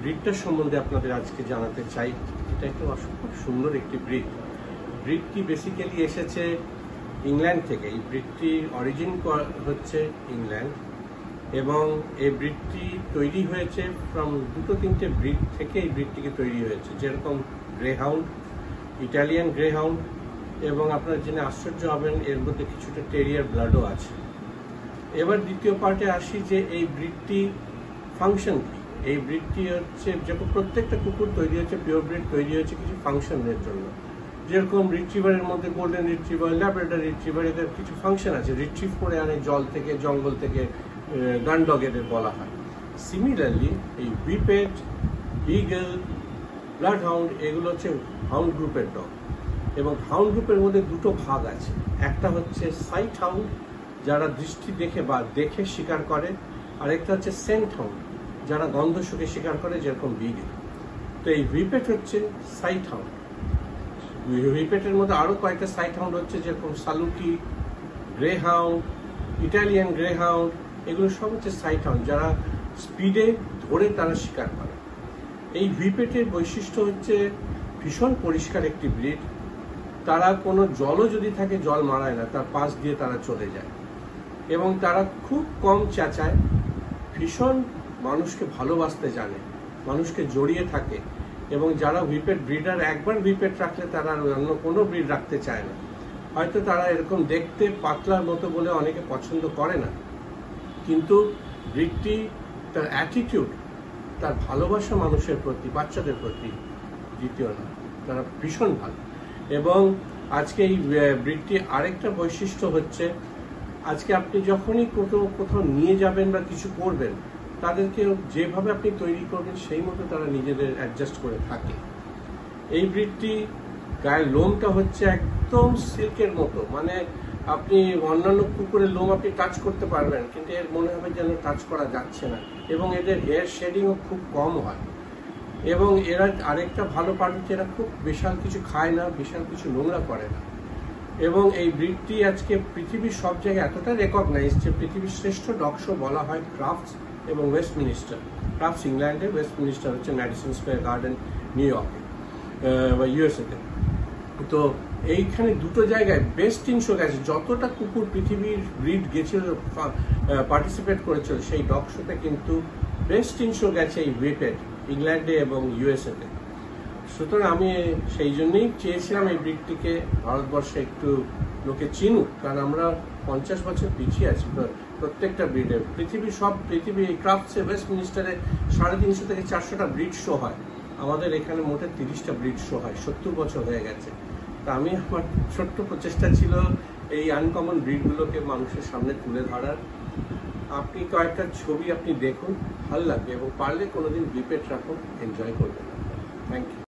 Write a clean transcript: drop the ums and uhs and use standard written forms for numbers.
ব্রিডটা সম্বন্ধে আপনাদের আজকে জানাতে চাই। এটা একটা খুব সুন্দর একটি ব্রিড। ব্রিডটি বেসিক্যালি এসেছে ইংল্যান্ড থেকে। এই ব্রিডটি অরিজিন হচ্ছে ইংল্যান্ড এবং এই ব্রিডটি তৈরি হয়েছে ফ্রম দুটো তিনটে ব্রিড থেকে এই ব্রিডটিকে তৈরি হয়েছে, যেরকম গ্রেহাউন্ড, ইটালিয়ান গ্রেহাউন্ড এবং আপনারা জেনে আশ্চর্য হবেন এর মধ্যে কিছুটা টেরিয়ার ব্লাডও আছে। এবার দ্বিতীয় পার্টে আসি যে এই ব্রিডটি ফাংশন কি। এই ব্রিডটি হচ্ছে যখন প্রত্যেকটা কুকুর তৈরি হয়েছে, পিওর ব্রিড তৈরি হয়েছে কিছু ফাংশনের জন্য। যেরকম রিট্রিভারের মধ্যে গোল্ডেন রিট্রিভার, ল্যাব্রাডর রিট্রিভার, এদের কিছু ফাংশন আছে। রিট্রিভ করে আনে জল থেকে, জঙ্গল থেকে, গান ডগ এদের বলা হয়। সিমিলারলি এই হুইপেট, বিগল, ব্লাড হাউন্ড এগুলো হচ্ছে হাউন্ড গ্রুপের ডগ। এবং হাউন্ড গ্রুপের মধ্যে দুটো ভাগ আছে। একটা হচ্ছে সাইট হাউন্ড, যারা দৃষ্টি দেখে বা দেখে শিকার করে, আর একটা হচ্ছে সেন্ট হাউন্ড, যারা গন্ধ শুকে শিকার করে, যেরকম বিগল। তো এই হুইপেট হচ্ছে সাইট হাউন্ড। হুইপেটের মধ্যে আরো কয়েকটা সাইট হাউন্ড হচ্ছে, যেরকম saluki, greyhound, Italian greyhound, এগুলো সব হচ্ছে সাইট হাউন্ড, যারা স্পিডে ধরে তারা শিকার করে। এই হুইপেটের বৈশিষ্ট্য হচ্ছে ভীষণ পরিষ্কার একটি ব্রিড। তারা কোনো জলও যদি থাকে জল মারায় না, তার পাশ দিয়ে তারা চলে যায় এবং তারা খুব কম চেঁচায়, ভীষণ মানুষকে ভালোবাসতে জানে, মানুষকে জড়িয়ে থাকে। এবং যারা হুইপেট ব্রিডার, একবার হুইপেট রাখলে তারা অন্য কোনো ব্রিড রাখতে চায় না। হয়তো তারা এরকম দেখতে পাতলার মতো বলে অনেকে পছন্দ করে না, কিন্তু ব্রিডটি তার অ্যাটিটিউড, তার ভালোবাসা মানুষের প্রতি, বাচ্চাদের প্রতি দ্বিতীয় না, তারা ভীষণ ভালো। এবং আজকে এই ব্রিডটি আরেকটা বৈশিষ্ট্য হচ্ছে, আজকে আপনি যখনই কোথাও নিয়ে যাবেন বা কিছু করবেন, তাদেরকে যেভাবে আপনি তৈরি করবেন সেই মতো তারা নিজেদের অ্যাডজাস্ট করে থাকে। এই ব্রিডটি গায়ের লোমটা হচ্ছে একদম সিল্কের মতো, মানে আপনি অন্যান্য কুকুরের লোম আপনি টাচ করতে পারবেন, কিন্তু এর মনে হবে যেন টাচ করা যাচ্ছে না। এবং এদের হেয়ার শেডিংও খুব কম হয়। এবং এরা আরেকটা ভালো পার্ট হচ্ছে, এরা খুব বিশাল কিছু খায় না, বিশাল কিছু নোংরা করে না। এবং এই ব্রিডটি আজকে পৃথিবীর সব জায়গায় এতটা রেকগনাইজ যে পৃথিবীর শ্রেষ্ঠ ডগ শো বলা হয় ক্রাফটস এবং ওয়েস্টমিনিস্টার। ক্রাফটস ইংল্যান্ডে, ওয়েস্টমিনিস্টার হচ্ছে ম্যাডিসন স্কোয়ার গার্ডেন নিউ ইয়র্কে বা ইউএসএতে। তো এইখানে দুটো জায়গায় বেস্ট 300 গেছে। যতটা কুকুর পৃথিবীর ব্রিড গেছিল, পার্টিসিপেট করেছিল সেই ডগ শোতে, কিন্তু বেস্ট 300 গেছে এই হুইপেট ইংল্যান্ডে এবং ইউএসএতে। সুতরাং আমি সেই জন্যই চেয়েছিলাম এই ব্রিডটিকে ভারতবর্ষে একটু লোকে চিনুক, কারণ আমরা 50 বছর পিছিয়ে আছি প্রত্যেকটা ব্রিডে। পৃথিবী ক্রাফটসে, ওয়েস্টমিনিস্টারে 350 থেকে 400টা ব্রিড শো হয়, আমাদের এখানে মোটে 30টা ব্রিড শো হয়। 70 বছর হয়ে গেছে। তা আমি, আমার ছোট্ট প্রচেষ্টা ছিল এই আনকমন ব্রিডগুলোকে মানুষের সামনে তুলে ধরার। আপনি কয়েকটা ছবি আপনি দেখুন, ভালো লাগবে, এবং পারলে কোনোদিন হুইপেট রাখুন, এনজয় করবেন। Thank you.